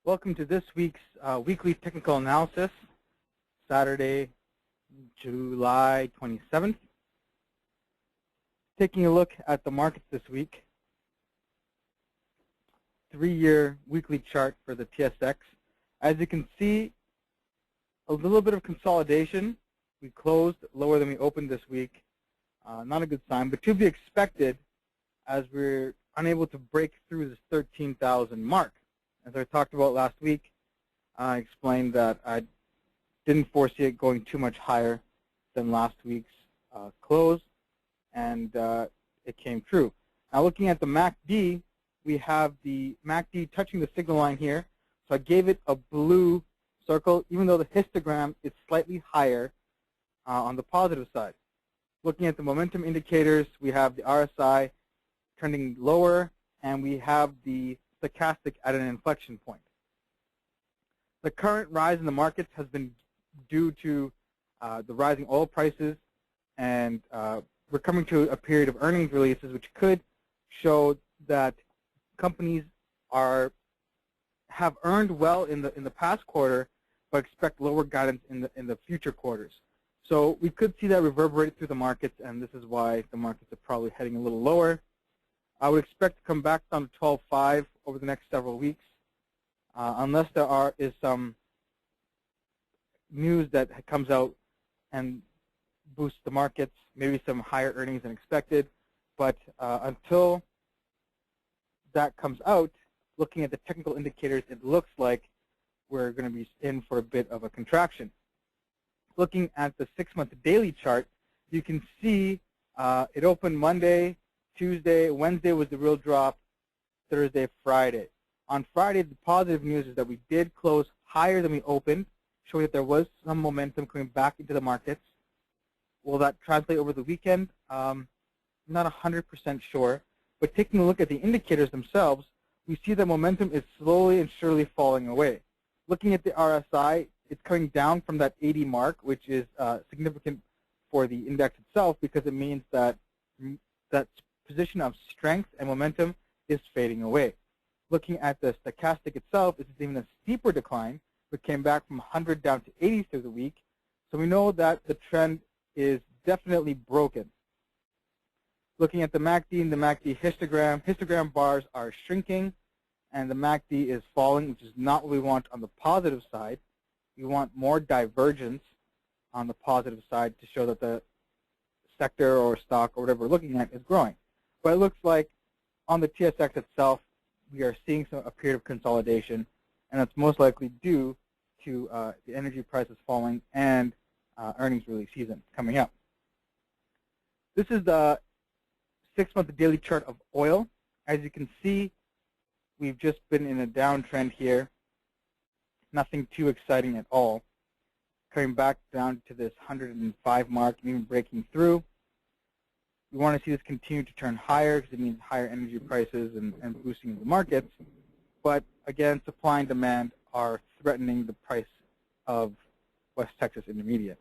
Welcome to this week's weekly technical analysis, Saturday, July 27th. Taking a look at the markets this week, 3-year weekly chart for the TSX. As you can see, a little bit of consolidation. We closed lower than we opened this week. Not a good sign, but to be expected as we're unable to break through this 13,000 mark. As I talked about last week, I explained that I didn't foresee it going too much higher than last week's close, and it came true. Now looking at the MACD, we have the MACD touching the signal line here, so I gave it a blue circle, even though the histogram is slightly higher on the positive side. Looking at the momentum indicators, we have the RSI trending lower, and we have the stochastic at an inflection point. The current rise in the markets has been due to the rising oil prices, and we're coming to a period of earnings releases which could show that companies have earned well in the past quarter, but expect lower guidance in the future quarters. So we could see that reverberate through the markets, and this is why the markets are probably heading a little lower. I would expect to come back down to 12.5 over the next several weeks, unless there is some news that comes out and boosts the markets, maybe some higher earnings than expected. But until that comes out, looking at the technical indicators, it looks like we're going to be in for a bit of a contraction. Looking at the 6-month daily chart, you can see it opened Monday, Tuesday, Wednesday was the real drop, Thursday, Friday. On Friday, the positive news is that we did close higher than we opened, showing that there was some momentum coming back into the markets. Will that translate over the weekend? Not 100% sure, but taking a look at the indicators themselves, we see that momentum is slowly and surely falling away. Looking at the RSI, it's coming down from that 80 mark, which is significant for the index itself because it means that that position of strength and momentum is fading away. Looking at the stochastic itself, this is even a steeper decline. It came back from 100 down to 80 through the week. So we know that the trend is definitely broken. Looking at the MACD and the MACD histogram bars are shrinking, and the MACD is falling, which is not what we want on the positive side. We want more divergence on the positive side to show that the sector or stock or whatever we're looking at is growing. But it looks like on the TSX itself, we are seeing a period of consolidation, and it's most likely due to the energy prices falling and earnings release season coming up. This is the 6-month daily chart of oil. As you can see, we've just been in a downtrend here. Nothing too exciting at all. Coming back down to this 105 mark and even breaking through. We want to see this continue to turn higher because it means higher energy prices and boosting the markets. But again, supply and demand are threatening the price of West Texas Intermediate.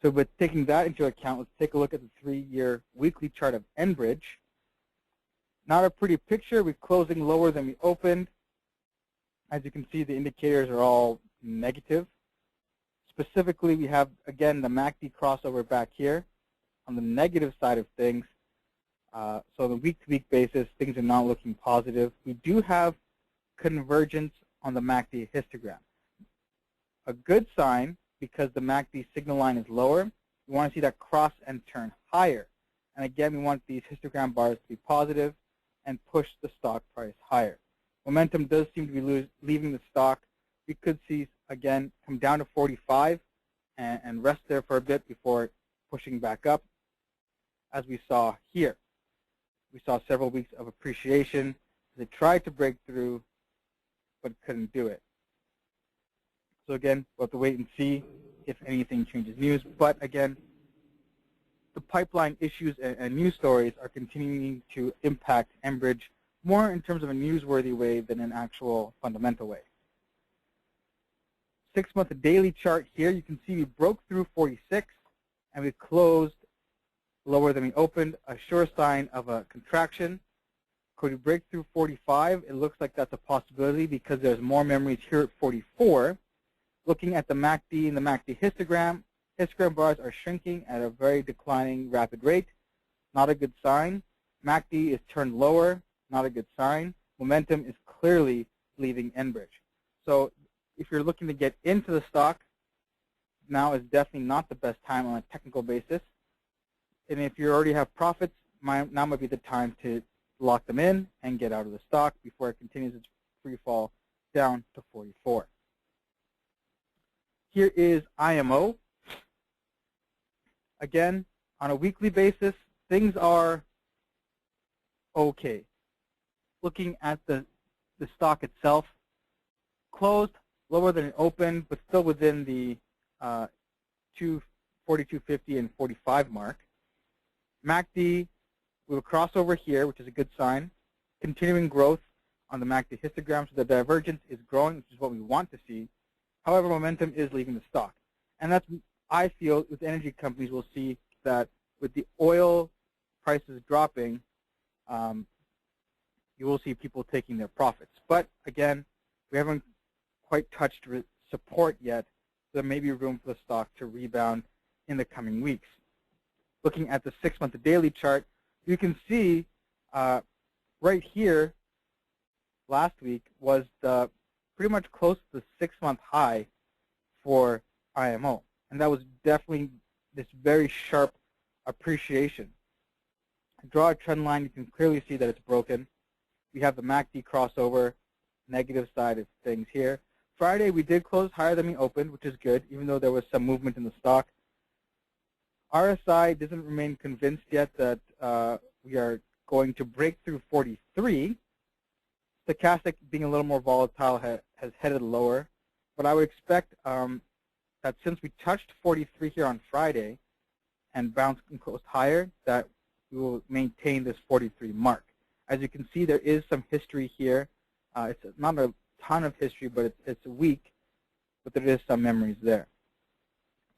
So with taking that into account, let's take a look at the 3-year weekly chart of Enbridge. Not a pretty picture. We're closing lower than we opened. As you can see, the indicators are all negative. Specifically, we have, again, the MACD crossover back here on the negative side of things. So on a week-to-week basis, things are not looking positive. We do have convergence on the MACD histogram. A good sign, because the MACD signal line is lower, we want to see that cross and turn higher. And again, we want these histogram bars to be positive and push the stock price higher. Momentum does seem to be leaving the stock. We could see, again, come down to 45 and rest there for a bit before pushing back up, as we saw here. We saw several weeks of appreciation. They tried to break through, but couldn't do it. So again, we'll have to wait and see if anything changes news. But again, the pipeline issues and news stories are continuing to impact Enbridge more in terms of a newsworthy way than an actual fundamental way. 6-month daily chart here, you can see we broke through 46 and we closed lower than we opened, a sure sign of a contraction. Could we break through 45? It looks like that's a possibility. early because there's more memories here at 44. Looking at the MACD and the MACD histogram bars are shrinking at a very declining rapid rate. Not a good sign. MACD is turned lower. Not a good sign. Momentum is clearly leaving Enbridge. So if you're looking to get into the stock, now is definitely not the best time on a technical basis. And if you already have profits, now might be the time to lock them in and get out of the stock before it continues its free fall down to 44. Here is IMO. Again, on a weekly basis, things are okay. Looking at the stock itself, closed lower than it opened, but still within the 42.50 and 45 mark. MACD, we have a crossover here, which is a good sign. Continuing growth on the MACD histogram, so the divergence is growing, which is what we want to see. However, momentum is leaving the stock. And that's, I feel, with energy companies, we'll see that with the oil prices dropping, you will see people taking their profits. But again, we haven't quite touched support yet, so there may be room for the stock to rebound in the coming weeks. Looking at the 6-month daily chart, you can see right here last week was pretty much close to the 6-month high for IMO. And that was definitely this very sharp appreciation. Draw a trend line, you can clearly see that it's broken. We have the MACD crossover, negative side of things here. Friday, we did close higher than we opened, which is good, even though there was some movement in the stock. RSI doesn't remain convinced yet that we are going to break through 43. Stochastic, being a little more volatile, has headed lower. But I would expect that since we touched 43 here on Friday and bounced and closed higher, that we will maintain this 43 mark. As you can see, there is some history here. It's not a ton of history, but it's weak, but there is some memories there.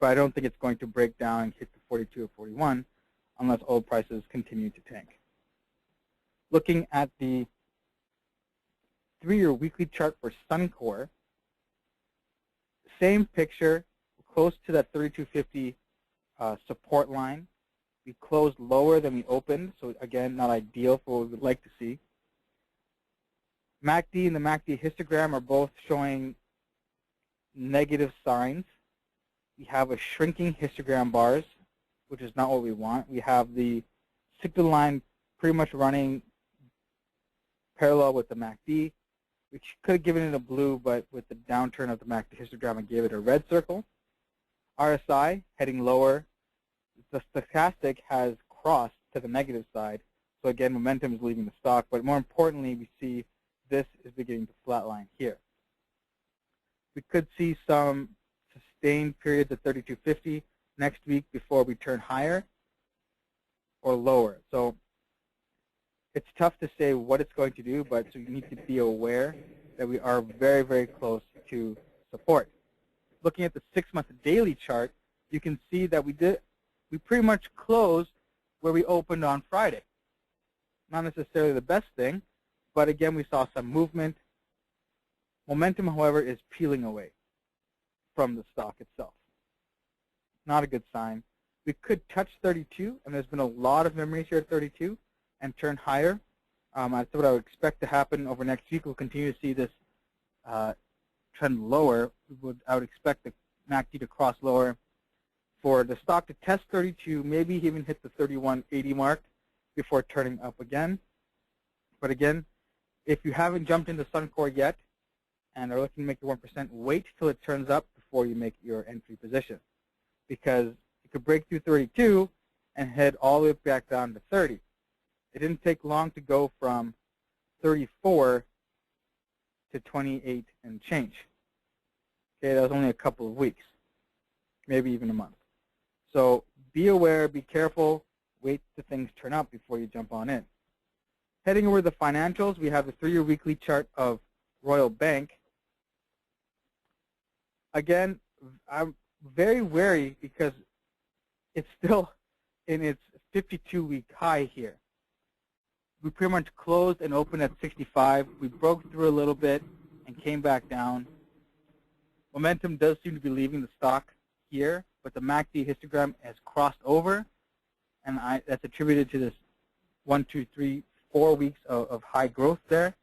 But I don't think it's going to break down and hit the 42 or 41 unless oil prices continue to tank. Looking at the 3-year weekly chart for Suncor, same picture, close to that 3250 support line. We closed lower than we opened, so again, not ideal for what we would like to see. MACD and the MACD histogram are both showing negative signs. We have a shrinking histogram bars, which is not what we want. We have the signal line pretty much running parallel with the MACD, which could have given it a blue, but with the downturn of the MACD histogram, I gave it a red circle. RSI heading lower. The stochastic has crossed to the negative side. So again, momentum is leaving the stock. But more importantly, we see this is beginning to flatline here. We could see some sustained periods at 3250 next week before we turn higher or lower. So it's tough to say what it's going to do, but so you need to be aware that we are very, very close to support. Looking at the 6-month daily chart, you can see that we pretty much closed where we opened on Friday. Not necessarily the best thing, but again, we saw some movement. Momentum, however, is peeling away from the stock itself. Not a good sign. We could touch 32, and there's been a lot of memories here at 32, and turn higher. That's what I would expect to happen over next week. We'll continue to see this trend lower. I would expect the MACD to cross lower. For the stock to test 32, maybe even hit the 31.80 mark before turning up again. But again, if you haven't jumped into Suncor yet and are looking to make the 1%, wait till it turns up before you make your entry position, because it could break through 32 and head all the way back down to 30. It didn't take long to go from 34 to 28 and change. Okay, that was only a couple of weeks, maybe even a month. So be aware, be careful, wait till things turn up before you jump on in. Heading over to the financials, we have the 3-year weekly chart of Royal Bank. Again, I'm very wary because it's still in its 52-week high here. We pretty much closed and opened at 65. We broke through a little bit, came back down. Momentum does seem to be leaving the stock here, but the MACD histogram has crossed over, and that's attributed to this 1, 2, 3, 4 weeks of high growth there.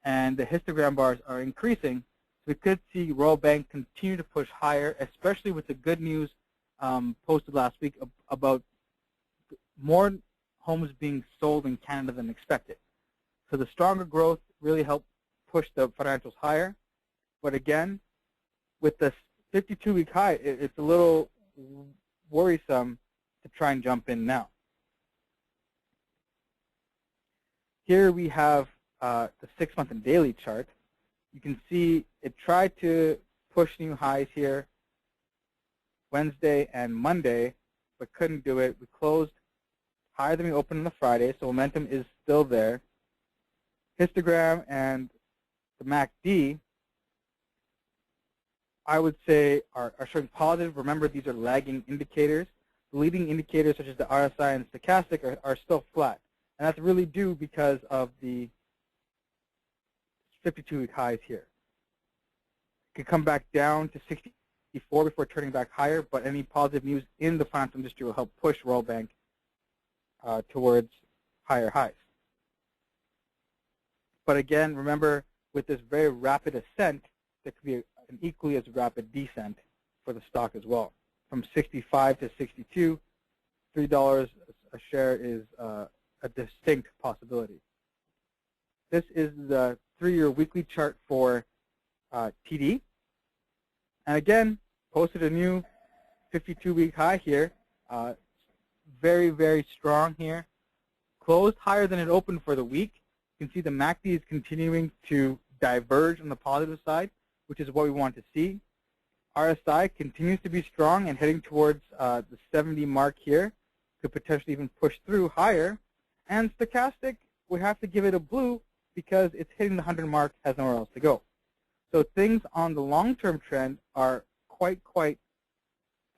And the histogram bars are increasing. So we could see Royal Bank continue to push higher, especially with the good news posted last week about more homes being sold in Canada than expected. So the stronger growth really helped push the financials higher. But again, with the 52-week high, it's a little worrisome to try and jump in now. Here we have the 6-month and daily chart. You can see it tried to push new highs here Wednesday and Monday, but couldn't do it. We closed higher than we opened on the Friday, so momentum is still there. Histogram and the MACD, I would say, are showing positive. Remember, these are lagging indicators. The leading indicators, such as the RSI and stochastic, are still flat. And that's really due because of the 52-week highs here. It could come back down to 64 before turning back higher, but any positive news in the financial industry will help push Royal Bank towards higher highs. But again, remember, with this very rapid ascent, there could be an equally as rapid descent for the stock as well. From 65 to 62, $3 a share is a distinct possibility. This is the 3-year weekly chart for TD. And again, posted a new 52-week high here. Very, very strong here. Closed higher than it opened for the week. You can see the MACD is continuing to diverge on the positive side, which is what we want to see. RSI continues to be strong and heading towards the 70 mark here. Could potentially even push through higher. And stochastic, we have to give it a blue because it's hitting the 100 mark, has nowhere else to go. So things on the long-term trend are quite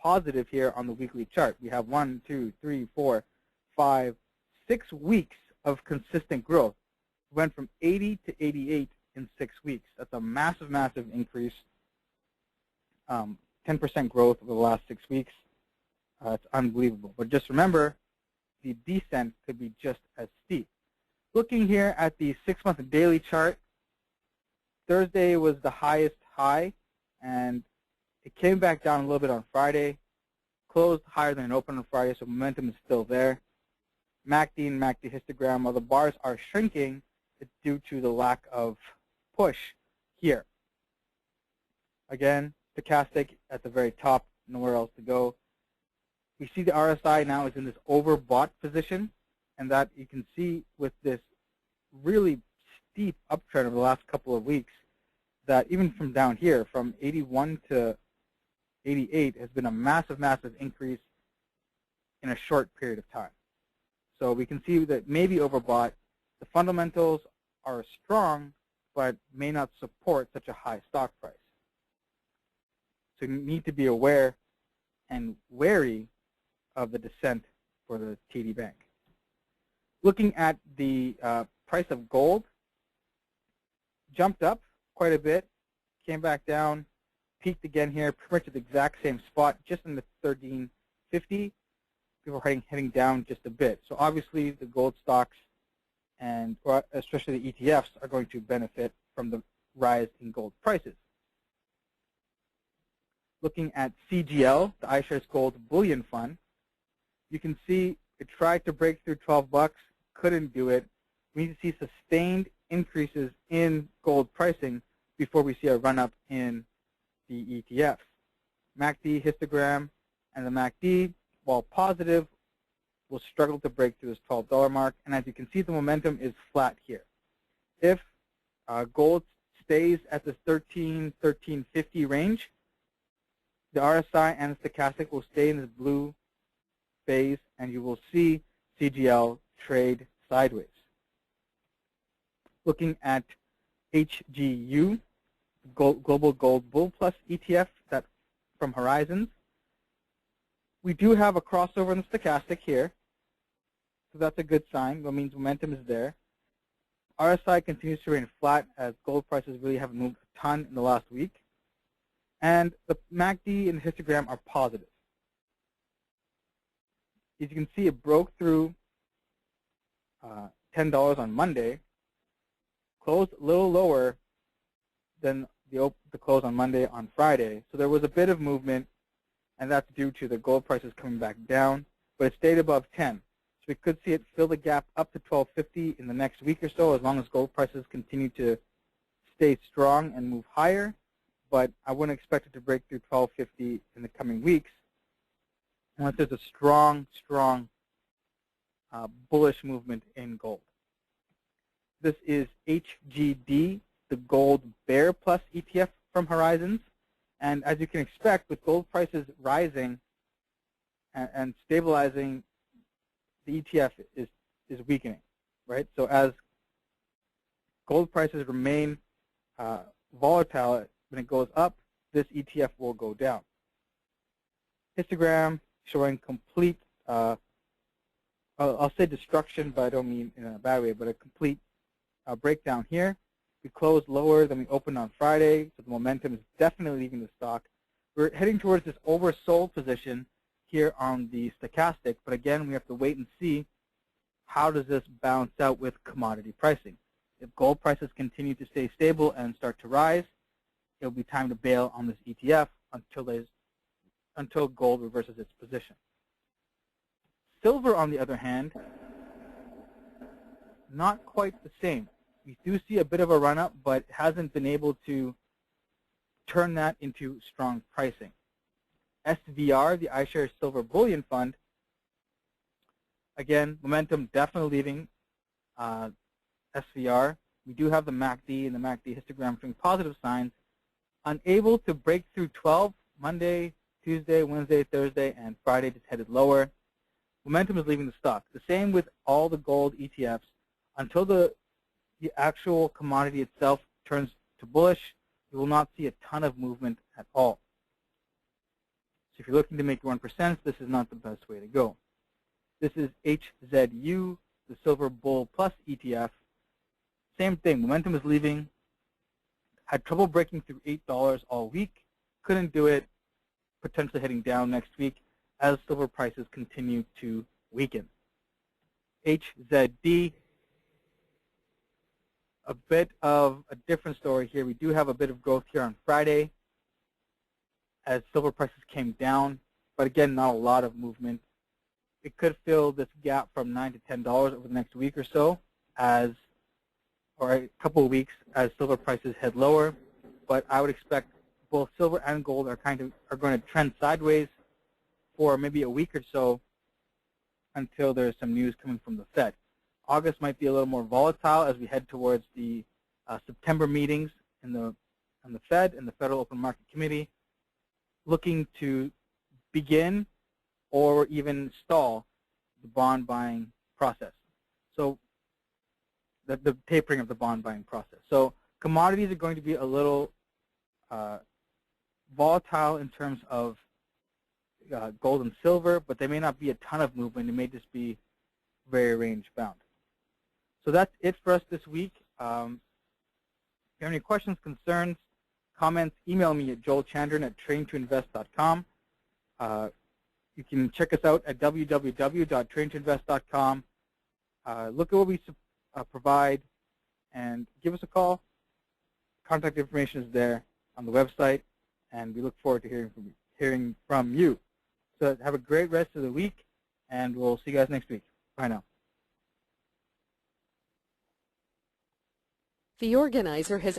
positive here on the weekly chart. We have 1, 2, 3, 4, 5, 6 weeks of consistent growth. We went from 80 to 88 in 6 weeks. That's a massive, massive increase. 10% growth over the last 6 weeks. It's unbelievable. But just remember, the descent could be just as steep. Looking here at the 6-month and daily chart, Thursday was the highest high, and it came back down a little bit on Friday, closed higher than it opened on Friday, so momentum is still there. MACD and MACD histogram, while the bars are shrinking, it's due to the lack of push here. Again, stochastic at the very top, nowhere else to go. We see the RSI now is in this overbought position, and that you can see with this really steep uptrend over the last couple of weeks, that even from down here, from 81 to 88, has been a massive, massive increase in a short period of time. So we can see that maybe overbought. The fundamentals are strong, but may not support such a high stock price. So you need to be aware and wary of the descent for the TD Bank. Looking at the price of gold, jumped up quite a bit, came back down, peaked again here, pretty much at the exact same spot, just in the 1350. People are heading down just a bit. So obviously the gold stocks and especially the ETFs are going to benefit from the rise in gold prices. Looking at CGL, the iShares Gold Bullion Fund, you can see it tried to break through 12 bucks, couldn't do it. We need to see sustained increases in gold pricing before we see a run-up in the ETFs. MACD histogram and the MACD, while positive, will struggle to break through this $12 mark. And as you can see, the momentum is flat here. If gold stays at this 1350 range, the RSI and the stochastic will stay in this blue phase, and you will see CGL trade sideways. Looking at HGU, Global Gold Bull Plus ETF that from Horizons, we do have a crossover in the stochastic here, so that's a good sign. That means momentum is there. RSI continues to remain flat as gold prices really haven't moved a ton in the last week. And the MACD and the histogram are positive. As you can see, it broke through $10 on Monday, closed a little lower than the close on Monday on Friday. So there was a bit of movement, and that's due to the gold prices coming back down, but it stayed above 10. So we could see it fill the gap up to 1250 in the next week or so, as long as gold prices continue to stay strong and move higher. But I wouldn't expect it to break through 1250 in the coming weeks unless there's a strong, bullish movement in gold. This is HGD, the Gold Bear Plus ETF from Horizons. And as you can expect, with gold prices rising and stabilizing, the ETF is weakening, right? So as gold prices remain volatile, when it goes up, this ETF will go down. Histogram showing complete, I'll say destruction, but I don't mean in a bad way, but a complete breakdown here. We closed lower than we opened on Friday, so the momentum is definitely leaving the stock. We're heading towards this oversold position here on the stochastic, but again, we have to wait and see how does this balance out with commodity pricing. If gold prices continue to stay stable and start to rise, it'll be time to bail on this ETF until gold reverses its position. Silver, on the other hand, not quite the same. We do see a bit of a run-up, but hasn't been able to turn that into strong pricing. SVR, the iShares Silver Bullion Fund, again, momentum definitely leaving SVR. We do have the MACD and the MACD histogram showing positive signs. Unable to break through 12 Monday, Tuesday, Wednesday, Thursday, and Friday, just headed lower. Momentum is leaving the stock. The same with all the gold ETFs. Until the actual commodity itself turns to bullish, you will not see a ton of movement at all. So if you're looking to make 1%, this is not the best way to go. This is HZU, the Silver Bull Plus ETF. Same thing, momentum is leaving. Had trouble breaking through $8 all week. Couldn't do it, potentially heading down next week as silver prices continue to weaken. HZD, a bit of a different story here. We do have a bit of growth here on Friday as silver prices came down, but again, not a lot of movement. It could fill this gap from $9 to $10 over the next week or so, or a couple of weeks as silver prices head lower. But I would expect both silver and gold are going to trend sideways for maybe a week or so until there's some news coming from the Fed. August might be a little more volatile as we head towards the September meetings on the Fed and the Federal Open Market Committee, looking to begin or even stall the bond buying process. So the tapering of the bond buying process. So commodities are going to be a little volatile in terms of gold and silver, but there may not be a ton of movement. It may just be very range bound. So that's it for us this week. If you have any questions, concerns, comments, email me at joelchandran@traintoinvest.com. You can check us out at www.traintoinvest.com. Look at what we provide and give us a call. Contact information is there on the website, and we look forward to hearing from you. So have a great rest of the week, and we'll see you guys next week. Bye now. The organizer has